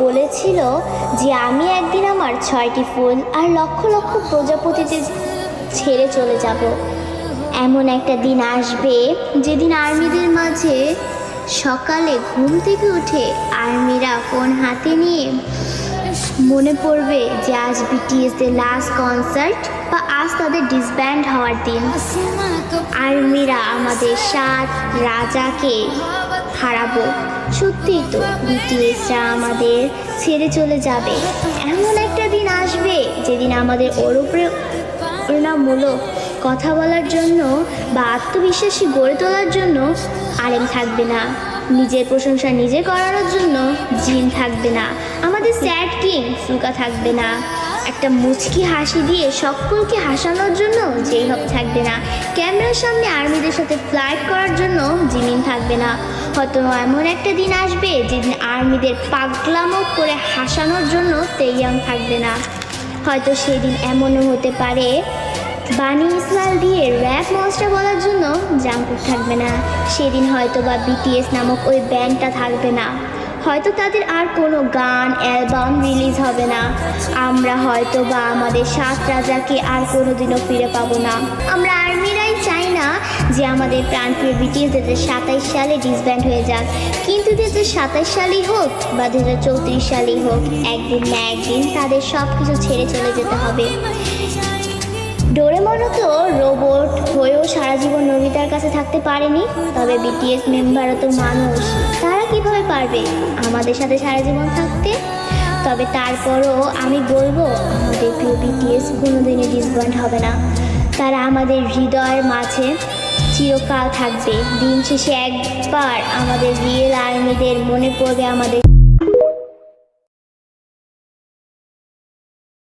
বলেছিল যে আমি একদিন আমার 6টি ফুল আর লক্ষ লক্ষ প্রজাপতিতে ছেড়ে চলে যাব। এমন একটা দিন আসবে যেদিন আর্মিদের মাঝে সকালে ঘুম থেকে উঠে আর্মিরা ফোন হাতে নিয়ে মনে পড়বে যে আজ বিটিএসদের লাস্ট কনসার্ট বা আজ তাদের ডিসব্যান্ড হওয়ার দিন। আর্মিরা আমাদের 7 রাজাকে হারাবো। সত্যিই তো বিটিএসরা আমাদের ছেড়ে চলে যাবে। এমন একটা দিন আসবে যেদিন আমাদের ওর উপরে প্রেরণামূলক কথা বলার জন্য বা আত্মবিশ্বাসী গড়ে তোলার জন্য আরেম থাকবে না, নিজের প্রশংসা নিজে করানোর জন্য জিন থাকবে না, আমাদের স্যাড কিং সুকা থাকবে না, একটা মুচকি হাসি দিয়ে সকলকে হাসানোর জন্য যেই হোক থাকবে না, ক্যামেরার সামনে আর্মিদের সাথে ফ্লাইট করার জন্য জিমিন থাকবে না। হয়তো এমন একটা দিন আসবে যেদিন আর্মিদের পাগলামো করে হাসানোর জন্য তেইয়াং থাকবে না। হয়তো সেদিন এমনও হতে পারে বানি ইসমাইল দিয়ে র্যাপ মনস্টার বলার জন্য জাঙ্কুক থাকবে না। সেদিন হয়তো বা বিটিএস নামক ওই ব্যান্ডটা থাকবে না। হয়তো তাদের আর কোনো গান অ্যালবাম রিলিজ হবে না। আমরা হয়তো বা আমাদের 7 রাজাকে আর কোনোদিনও ফিরে পাবো না। আমরা আর্মিরাই চাই না যে আমাদের প্রাণপ্রিয় বিটিএস 2027 সালে ডিসব্যান্ড হয়ে যাক, কিন্তু 2027 সালেই হোক বা 2034 সালেই হোক, একদিন না একদিন তাদের সব কিছু ছেড়ে চলে যেতে হবে। ডোরেমনও তো রোবট হয়েও সারা জীবন নোবিতার কাছে থাকতে পারেনি, তবে বিটিএস মেম্বারও তো মানুষ, তারা কিভাবে পারবে আমাদের সাথে সারা জীবন থাকতে? তবে তারপরও আমি বলবো আমাদের প্রিয় বিটিএস কোনোদিনই ডিসব্যান্ড হবে না। তারা আমাদের হৃদয়ের মাঝে চিরকাল থাকবে। দিন শেষে একবার আমাদের রিয়েল আর্মিদের মনে পড়বে আমাদের